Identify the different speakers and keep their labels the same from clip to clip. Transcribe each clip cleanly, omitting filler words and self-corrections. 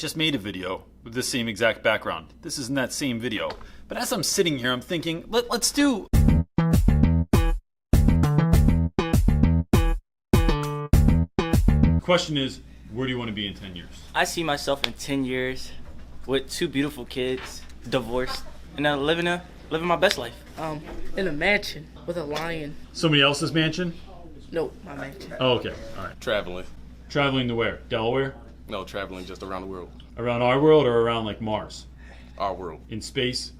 Speaker 1: just made a video with the same exact background. This isn't that same video. But as I'm sitting here, I'm thinking, let's do... Question is, where do you want to be in 10 years?
Speaker 2: I see myself in 10 years with 2 beautiful kids, divorced, and then living my best life.
Speaker 3: In a mansion with a lion.
Speaker 1: Somebody else's mansion?
Speaker 3: No, my mansion.
Speaker 1: Oh, okay. All right.
Speaker 4: Traveling.
Speaker 1: Traveling to where? Delaware?
Speaker 4: No, traveling just around the world.
Speaker 1: Around our world or around like Mars?
Speaker 4: Our world.
Speaker 1: In space?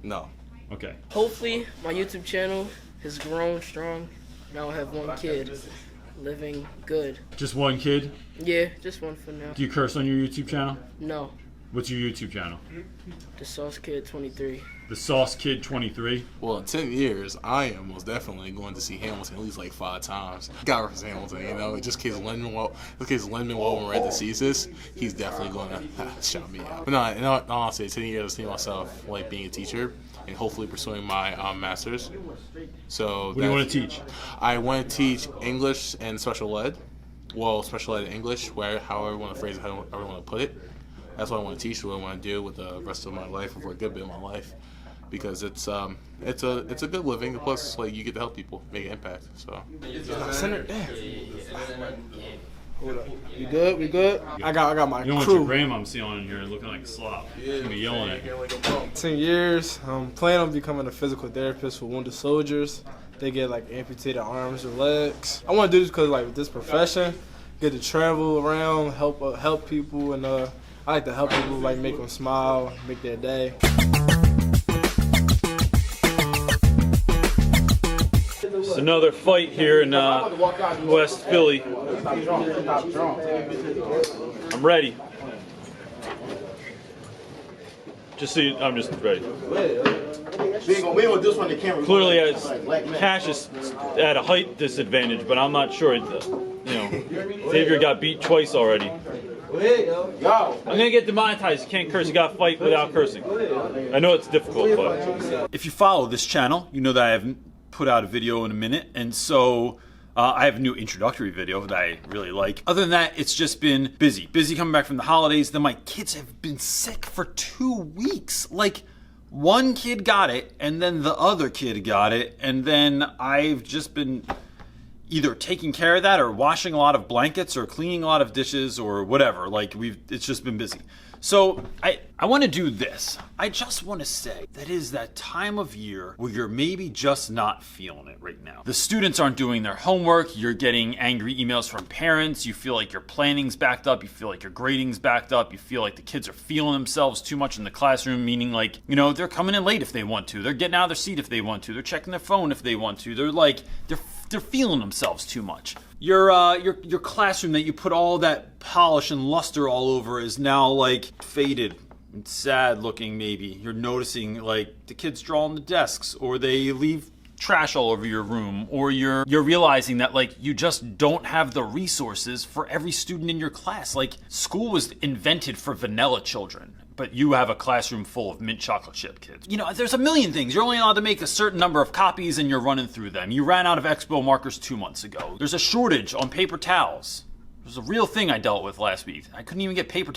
Speaker 4: No.
Speaker 1: Okay.
Speaker 3: Hopefully, my YouTube channel has grown strong. Now I have 1 kid living good.
Speaker 1: Just 1 kid?
Speaker 3: Yeah, just 1 for now.
Speaker 1: Do you curse on your YouTube channel?
Speaker 3: No.
Speaker 1: What's your YouTube channel?
Speaker 3: The Sauce Kid 23.
Speaker 1: The Sauce Kid 23?
Speaker 4: Well, in 10 years, I am most definitely going to see Hamilton at least like 5 times. Gotta reference Hamilton, you know, just in case Lin-Manuel Miranda sees this, he's definitely going to shout me out. But no, in all honesty, 10 years, I see myself like being a teacher and hopefully pursuing my master's. So
Speaker 1: what do you want to teach?
Speaker 4: I want to teach English and special ed. Well, special ed in English, however I want to phrase it, however I want to put it. That's what I want to teach, what I want to do with the rest of my life, or for a good bit of my life, because it's a good living. Plus, like, you get to help people, make an impact. So.
Speaker 5: Center. Hold up. We good? We good? I got my
Speaker 1: You don't
Speaker 5: crew.
Speaker 1: want your grandmom seeing on here looking like a slop. She's gonna be yelling at you.
Speaker 5: 10 years. Planning on becoming a physical therapist for wounded soldiers. They get like amputated arms or legs. I want to do this because like this profession, get to travel around, help people, and I like to help people, like make them smile, make their day.
Speaker 1: It's another fight here in West Philly. I'm ready. I'm just ready. Clearly, as Cash is at a height disadvantage, but I'm not sure. Xavier got beat twice already. I'm gonna get demonetized. You can't curse. You gotta fight without cursing. I know it's difficult, but if you follow this channel, you know that I haven't put out a video in a minute, and so I have a new introductory video that I really like. Other than that, it's just been busy. Busy coming back from the holidays. Then my kids have been sick for 2 weeks. Like, one kid got it, and then the other kid got it, and then I've just been either taking care of that or washing a lot of blankets or cleaning a lot of dishes or whatever. Like, it's just been busy. So I want to do this. I just want to say that is that time of year where you're maybe just not feeling it right now. The students aren't doing their homework. You're getting angry emails from parents. You feel like your planning's backed up. You feel like your grading's backed up. You feel like the kids are feeling themselves too much in the classroom, meaning like, they're coming in late if they want to. They're getting out of their seat if they want to. They're checking their phone if they want to. They're feeling themselves too much. Your classroom that you put all that polish and luster all over is now like faded and sad looking maybe. You're noticing like the kids draw on the desks, or they leave trash all over your room, or you're realizing that like you just don't have the resources for every student in your class. Like, school was invented for vanilla children, but you have a classroom full of mint chocolate chip kids. There's a million things. You're only allowed to make a certain number of copies and you're running through them. You ran out of Expo markers 2 months ago. There's a shortage on paper towels. There's a real thing I dealt with last week. I couldn't even get paper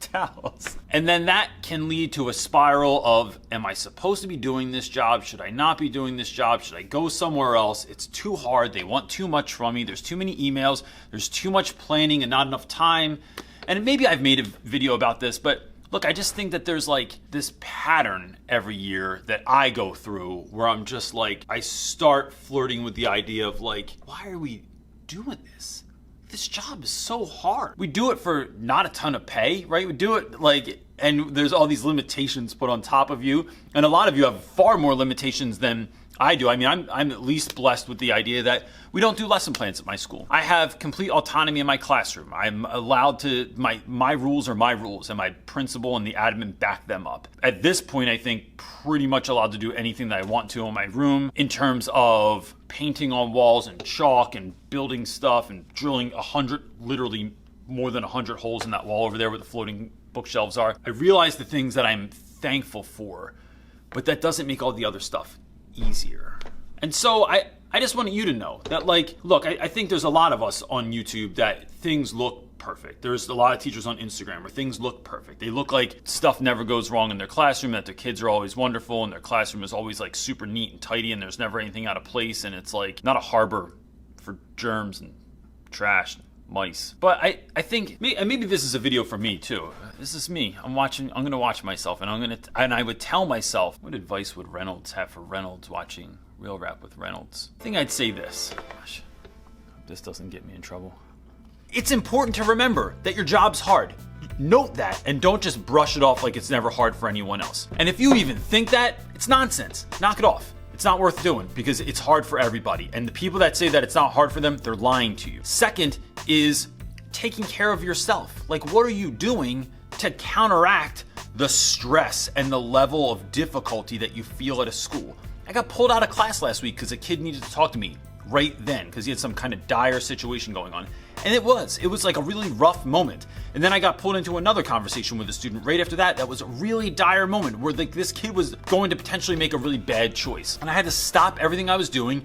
Speaker 1: towels. And then that can lead to a spiral of, am I supposed to be doing this job? Should I not be doing this job? Should I go somewhere else? It's too hard. They want too much from me. There's too many emails. There's too much planning and not enough time. And maybe I've made a video about this, but look, I just think that there's like this pattern every year that I go through where I'm just like, I start flirting with the idea of like, why are we doing this? This job is so hard. We do it for not a ton of pay, right? We do it like, and there's all these limitations put on top of you. And a lot of you have far more limitations than I do. I mean, I'm at least blessed with the idea that we don't do lesson plans at my school. I have complete autonomy in my classroom. I'm allowed to, my rules are my rules, and my principal and the admin back them up. At this point, I think pretty much allowed to do anything that I want to in my room in terms of painting on walls and chalk and building stuff and drilling literally more than 100 holes in that wall over there where the floating bookshelves are. I realize the things that I'm thankful for, but that doesn't make all the other stuff easier. And so I just wanted you to know that, like, look, I think there's a lot of us on YouTube that things look perfect. There's a lot of teachers on Instagram where things look perfect. They look like stuff never goes wrong in their classroom, that their kids are always wonderful, and their classroom is always like super neat and tidy, and there's never anything out of place, and it's like not a harbor for germs and trash and mice. But I think maybe this is a video for me too. This is me. I'm gonna watch myself, and I would tell myself, what advice would Reynolds have for Reynolds watching Real Rap with Reynolds? I think I'd say this. Gosh, hope this doesn't get me in trouble. It's important to remember that your job's hard. Note that, and don't just brush it off like it's never hard for anyone else. And if you even think that, it's nonsense. Knock it off. It's not worth doing because it's hard for everybody. And the people that say that it's not hard for them, they're lying to you. Second is taking care of yourself. Like, what are you doing to counteract the stress and the level of difficulty that you feel at a school? I got pulled out of class last week because a kid needed to talk to me right then because he had some kind of dire situation going on. And it was like a really rough moment. And then I got pulled into another conversation with a student right after that. That was a really dire moment where like this kid was going to potentially make a really bad choice. And I had to stop everything I was doing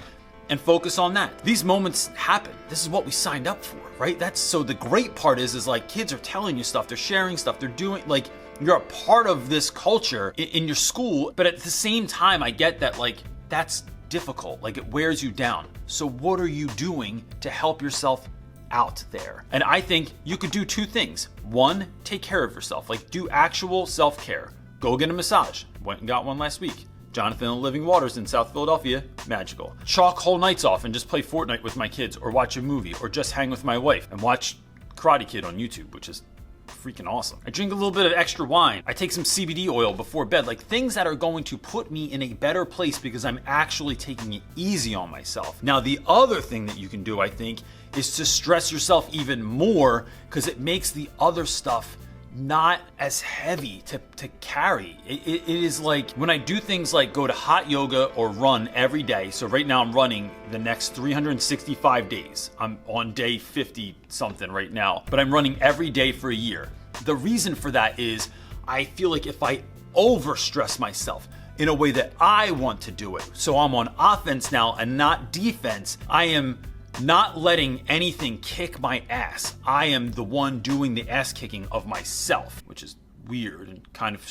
Speaker 1: and focus on that. These moments happen. This is what we signed up for, right? So the great part is like kids are telling you stuff, they're sharing stuff, they're doing, like, you're a part of this culture in your school. But at the same time, I get that like that's difficult, like it wears you down. So what are you doing to help yourself out there? And I think you could do two things. One, take care of yourself, like do actual self-care. Go get a massage. Went and got one last week. Jonathan and the Living Waters in South Philadelphia, magical. Chalk whole nights off and just play Fortnite with my kids, or watch a movie, or just hang with my wife and watch Karate Kid on YouTube, which is freaking awesome. I drink a little bit of extra wine. I take some CBD oil before bed, like things that are going to put me in a better place because I'm actually taking it easy on myself. Now, the other thing that you can do, I think, is to stress yourself even more because it makes the other stuff not as heavy to carry. It is like when I do things like go to hot yoga or run every day. So right now I'm running the next 365 days. I'm on day 50 something right now, but I'm running every day for a year. The reason for that is I feel like if I overstress myself in a way that I want to do it, so I'm on offense now and not defense, I am not letting anything kick my ass. I am the one doing the ass kicking of myself, which is weird and kind of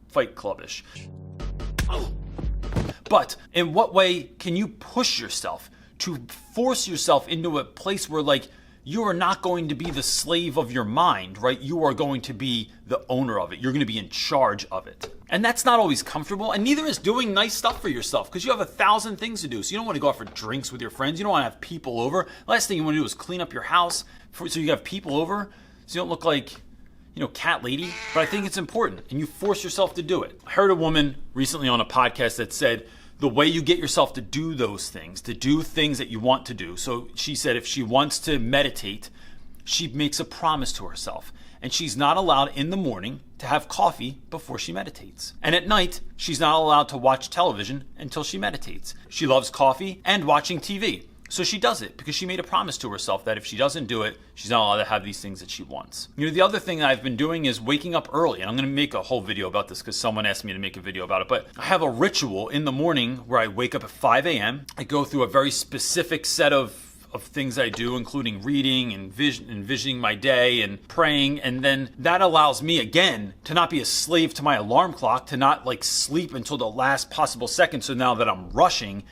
Speaker 1: Fight Clubbish. But in what way can you push yourself to force yourself into a place where like you are not going to be the slave of your mind, right? You are going to be the owner of it. You're going to be in charge of it. And that's not always comfortable, and neither is doing nice stuff for yourself because you have 1,000 things to do. So you don't want to go out for drinks with your friends. You don't want to have people over. Last thing you want to do is clean up your house so you have people over so you don't look like, cat lady. But I think it's important, and you force yourself to do it. I heard a woman recently on a podcast that said the way you get yourself to do those things, to do things that you want to do. So she said if she wants to meditate, she makes a promise to herself. And she's not allowed in the morning to have coffee before she meditates. And at night, she's not allowed to watch television until she meditates. She loves coffee and watching TV. So she does it because she made a promise to herself that if she doesn't do it, she's not allowed to have these things that she wants. The other thing that I've been doing is waking up early. And I'm going to make a whole video about this because someone asked me to make a video about it. But I have a ritual in the morning where I wake up at 5 a.m. I go through a very specific set of things I do, including reading and envisioning my day and praying. And then that allows me, again, to not be a slave to my alarm clock, to not like sleep until the last possible second. So now that I'm rushing,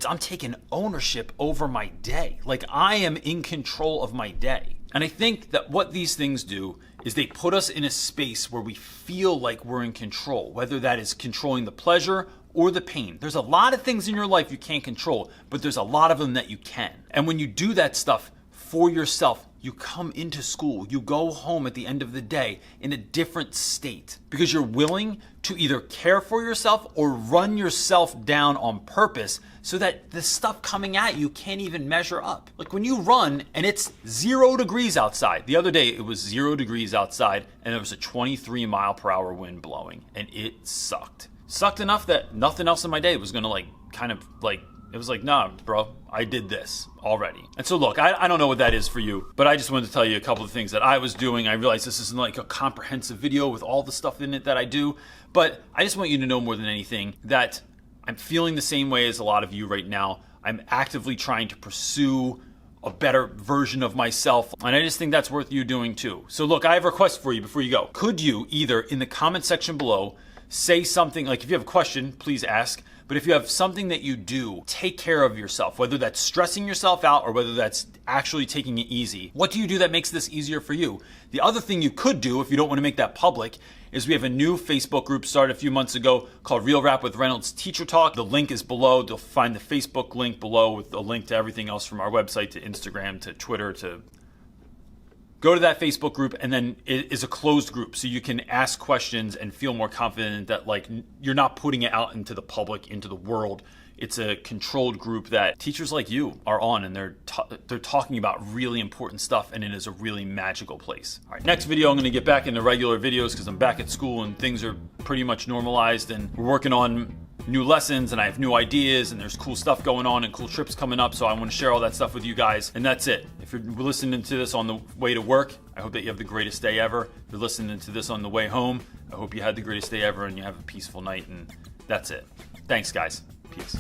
Speaker 1: I'm taking ownership over my day. Like I am in control of my day. And I think that what these things do is they put us in a space where we feel like we're in control, whether that is controlling the pleasure or the pain. There's a lot of things in your life you can't control, but there's a lot of them that you can. And when you do that stuff for yourself, you come into school, you go home at the end of the day in a different state because you're willing to either care for yourself or run yourself down on purpose so that the stuff coming at you can't even measure up. Like when you run and it's 0 degrees outside. The other day it was 0 degrees outside and there was a 23-mile-per-hour wind blowing and it sucked. Sucked enough that nothing else in my day was gonna it was like, nah, bro, I did this already. And so look, I don't know what that is for you, but I just wanted to tell you a couple of things that I was doing. I realize this isn't like a comprehensive video with all the stuff in it that I do, but I just want you to know more than anything that I'm feeling the same way as a lot of you right now. I'm actively trying to pursue a better version of myself. And I just think that's worth you doing too. So look, I have a request for you before you go. Could you either in the comment section below say something, like if you have a question, please ask. But if you have something that you do, take care of yourself, whether that's stressing yourself out or whether that's actually taking it easy. What do you do that makes this easier for you? The other thing you could do, if you don't want to make that public, is we have a new Facebook group started a few months ago called Real Rap with Reynolds Teacher Talk. The link is below. You'll find the Facebook link below with a link to everything else from our website to Instagram to Twitter to... Go to that Facebook group, and then it is a closed group, so you can ask questions and feel more confident that like you're not putting it out into the public, into the world. It's a controlled group that teachers like you are on, and they're talking about really important stuff, and it is a really magical place. All right, next video, I'm going to get back into regular videos because I'm back at school and things are pretty much normalized, and we're working on new lessons, and I have new ideas, and there's cool stuff going on and cool trips coming up, so I want to share all that stuff with you guys. And that's it. If you're listening to this on the way to work, I hope that you have the greatest day ever. If you're listening to this on the way home, I hope you had the greatest day ever and you have a peaceful night, and that's it. Thanks, guys. Peace.